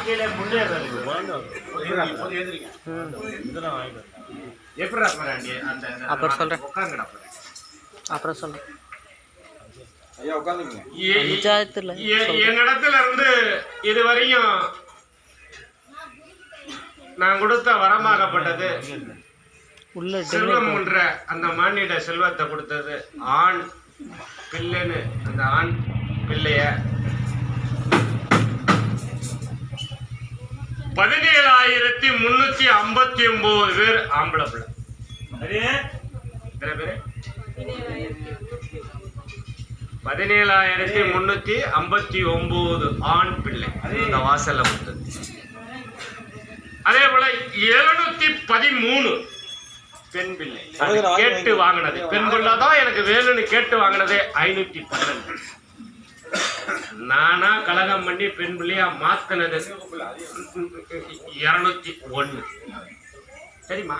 வாழ்க்கையில முன்னேறது எப்படி அப்புறம் சொல்றேன் அப்புறம் சொல்றேன். என்னிடத்துல இருந்து இதுவரையும் நான் கொடுத்த வரமாகப்பட்டது செல்வம் என்ற அந்த மானிட செல்வத்தை கொடுத்தது ஆண் பிள்ளைன்னு. அந்த ஆண் பிள்ளைய 17,359 பேர் ஆம்பளை பிள்ளை. எத்தனை பேரு? 17,359 ஆண் பிள்ளை இந்த வாசல்ல கொடுத்தது. அதே போல 713 பெண் பிள்ளை கேட்டு வாங்கினது. பெண் பிள்ளைதான் எனக்கு வேணும்னு கேட்டு வாங்கினதே 512. நானா கலகம் பண்ணி பெண் பிள்ளையா மாத்தினது 201. சரிம்மா?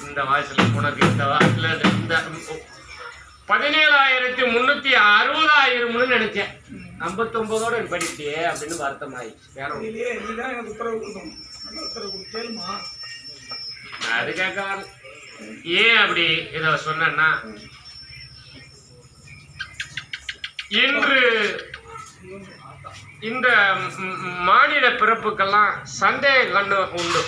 இந்த வாசல உனக்கு இந்த வாசல இந்த 17,360 நினைச்சேன். 59ஓட படிச்சியே அப்படின்னு வருத்தமாயிடுச்சு. வேற அதுக்காக ஏன் அப்படி இத சொன்னா, இன்று இந்த மாநில பிறப்புக்கெல்லாம் சந்தேக கண்ணு உண்டு.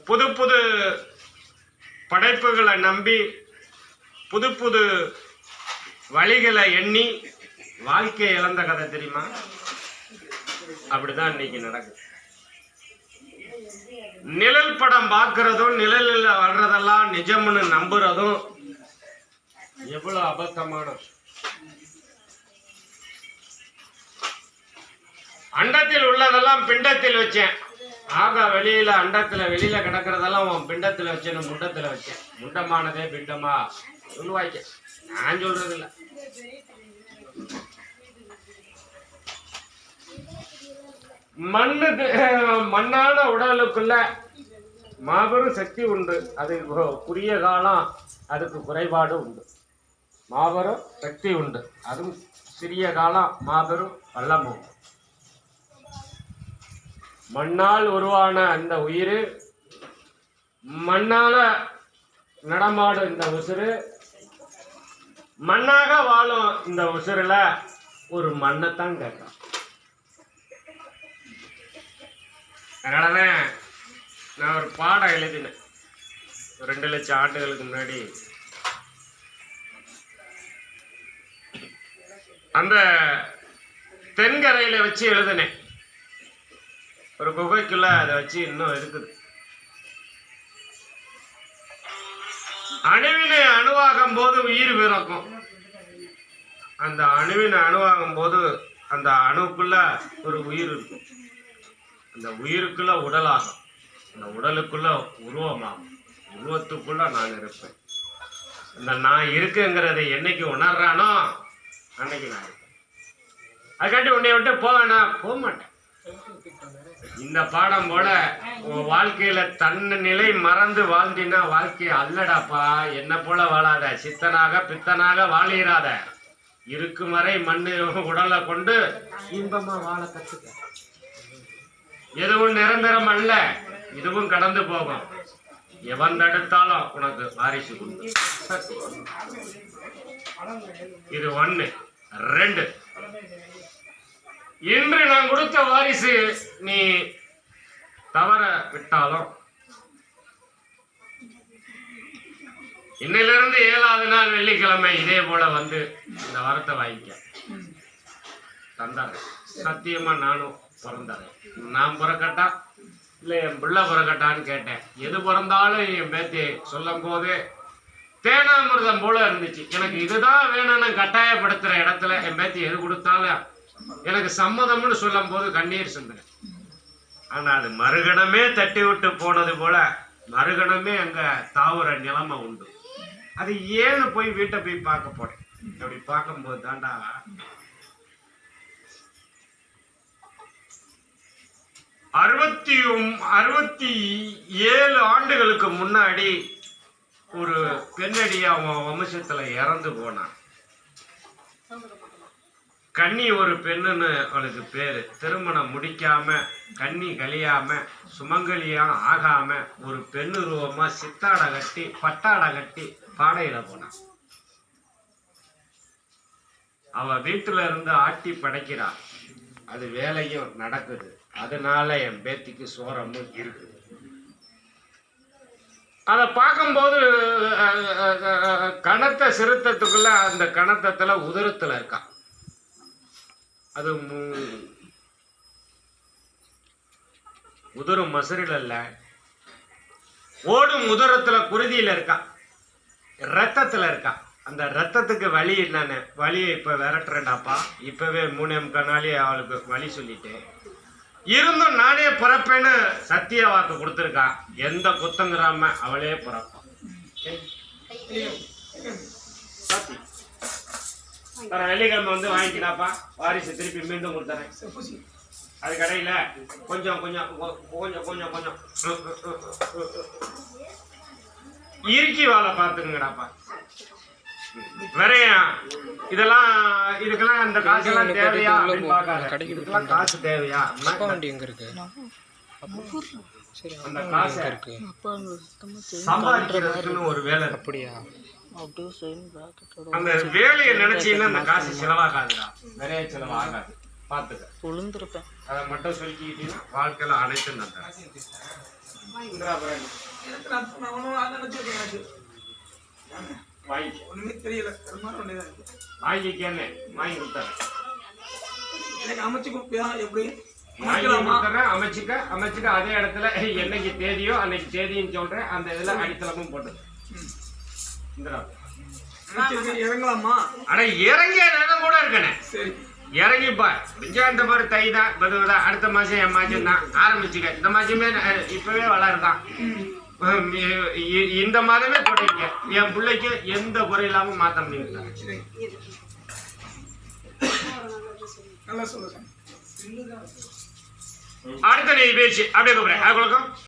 புது புது படைப்புகளை நம்பி புது புது வழிகளை எண்ணி வாழ்க்கையை இழந்த கதை தெரியுமா? அப்படிதான் இன்னைக்கு நடக்குது. நிழல் படம் பார்க்கறதும் நிழலில் வர்றதெல்லாம் நிஜம்னு நம்புறதும் எவ்வளவு அபத்தமான. அண்டத்தில் உள்ளதெல்லாம் பிண்டத்தில் வச்சேன். ஆக வெளியில அண்டத்துல வெளியில கிடக்கிறதெல்லாம் உன் பிண்டத்துல வச்சேன்னு முண்டத்துல வச்சேன். முண்டமானதே பிண்டமா சொல்லுவாய்க்க. நான் சொல்றது இல்ல. மண்ணான உடலுக்குள்ள மாபெரும் சக்தி உண்டு. அது குறுகிய காலம் அதுக்கு குறைபாடு உண்டு. மாபெரும் சக்தி உண்டு. அதுவும் சிறிய காலம் மாபெரும் வல்லமும். மண்ணால் உருவான அந்த உயிர், மண்ணால நடமாடும் இந்த உசுறு, மண்ணாக வாழும் இந்த உசுறுல ஒரு மண்ணைத்தான் கேட்கும். அதனாலதான் நான் ஒரு பாடம் எழுதினேன் 2 லட்சம் ஆண்டுகளுக்கு முன்னாடி. அந்த தென்கரையில வச்சு எழுதினேன். ஒரு குகைக்குள்ள அதை வச்சு இன்னும் இருக்குது. அணுவினை அணுவாகும் போது உயிர் பிறக்கும். அந்த அணுவினை அணுவாகும் போது அந்த அணுக்குள்ள ஒரு உயிர் இருக்கும். அந்த உயிருக்குள்ள உடலாகும். அந்த உடலுக்குள்ள உருவமாகும். உருவத்துக்குள்ள நான் இருப்பேன். அந்த நான் இருக்குங்கிறதை என்னைக்கு உணர்றானோ அன்னைக்கு நான் இருப்பேன். அதுக்காட்டி உன்னை விட்டு போவேனா? போக மாட்டேன். இந்த பாடம் போல உன் வாழ்க்கையில தன்ன நிலை மறந்து வாழ்ந்தினா வாழ்க்கை அல்லடாப்பா. என்ன போல வாழாத. சித்தனாக பித்தனாக வாழிராத. இருக்கும் வரை மண்ணு உடலை கொண்டு இன்பமா வாழ கத்துக்க. எதுவும் நிரந்தரம் அல்ல. இதுவும் கடந்து போகும். எவன் தடுத்தாலும் உனக்கு வாரிசு உண்டு. இது 1. 2, இன்று நான் கொடுத்த வாரிசு நீ தவற விட்டாலும் இன்னிலிருந்து 7வது நாள் வெள்ளிக்கிழமை இதே போல வந்து இந்த வரத்தை வாங்கிக்க தந்தாரு. சத்தியமா நானும் பிறந்தாரு. நான் பிறக்கட்டா இல்லை என் பிள்ளை பிறக்கட்டான்னு கேட்டேன். எது பிறந்தாலும் என் பேத்தி சொல்லும் போது தேனாமிர்தம் போல இருந்துச்சு. எனக்கு இதுதான் வேணும்னு கட்டாயப்படுத்துற இடத்துல என் பேத்தி எது கொடுத்தாலும் எனக்கு சம்மதம்னு சொல்லும் போது கண்ணீர் சிந்தினேன். ஆனா அது மறுகணமே தட்டி விட்டு போனது போல மறுகணமே அங்க தாவுற நிலைமை உண்டு. அது ஏன்னு போய் வீட்டை போய் பார்க்க போறேன். அப்படி பார்க்கும்போது தாண்டா 67 ஆண்டுகளுக்கு முன்னாடி ஒரு பெண்ணடி அவன் வம்சத்துல இறந்து போனான். கன்னி ஒரு பெண்ணுன்னு அவளுக்கு பேரு. திருமணம் முடிக்காம கன்னி கழியாம சுமங்கலியா ஆகாம ஒரு பெண்ணுருவமா சித்தாடை கட்டி பட்டாடை கட்டி பாடையில போனான். அவ வீட்டுல இருந்து ஆட்டி படைக்கிறா. அது வேலையும் நடக்குது. அதனால என் பேத்திக்கு சோரமும் இருக்குது. அதை பார்க்கும்போது கணத்த சிறுத்தத்துக்குள்ள அந்த கணத்தத்துல உதரத்துல இருக்கான். அது உதரும் மசரில் அல்ல, ஓடும் உதரத்துல குருதியில இருக்கா, ரத்தத்துல இருக்கா. அந்த ரத்தத்துக்கு வலி என்னன்னு வலியை இப்ப விரட்டுறேன்டாப்பா. இப்பவே 3 நாளே அவளுக்கு வலி சொல்லிட்டேன். இருந்தும் நானே பிறப்பேன்னு சத்திய வாக்கு கொடுத்துருக்கான். எந்த குத்தங்கிறாம அவளே பிறப்பான். வெள்ளிக்கிழமை வந்து வாங்கிக்கினாப்பா. வாரிசு திருப்பி மீண்டும் கொடுத்துறேன். அது கடையில கொஞ்சம் கொஞ்சம் கொஞ்சம் கொஞ்சம் கொஞ்சம் இறுக்கி வாழை பார்த்துங்கடாப்பா. வரையா இதெல்லாம் இதுக்கெல்லாம் அந்த காசெல்லாம் தேவையா அப்படின்னு பார்க்காத. இதுக்கெல்லாம் காசு தேவையா? அந்த காசை சம்பாதிக்கிறதுக்குன்னு ஒரு வேலை. அப்படியா? அந்த வேலையை நினைச்சீங்கன்னா அந்த காசு செலவாகாதுடா. நிறைய செலவாகாது. பார்த்துக்க. அதை மட்டும் சொல்லிக்கிட்டீங்கன்னா வாழ்க்கையில அனைத்து ஒண்ணுமே தெரியல. வாங்கிக்கேன்னு வாங்கி கொடுத்தாரு. எனக்கு அமைச்சு கொடுப்பியா? எப்படி அமைச்சுக்க அமைச்சுக்க அதே இடத்துல என்னைக்கு தேதியோ அன்னைக்கு தேதியும் சொல்றேன். அந்த இதுல அடித்தளமும் போட்டு இறங்கலாமா? ஆனா இறங்கிய நேரம் கூட இருக்கனே. இறங்கிப்பா. இந்த மாதிரி தை தான் பதுவதான். அடுத்த மாசம் என் மாசம் தான் ஆரம்பிச்சுக்க. இந்த மாசமே இப்பவே வளருதான். இந்த மாதமே தொடங்க. என் பிள்ளைக்கு எந்த குறை இல்லாம மாத்த முடியும். அடுத்த நீ பேச்சு அப்படியே கூப்பிடுறேன்.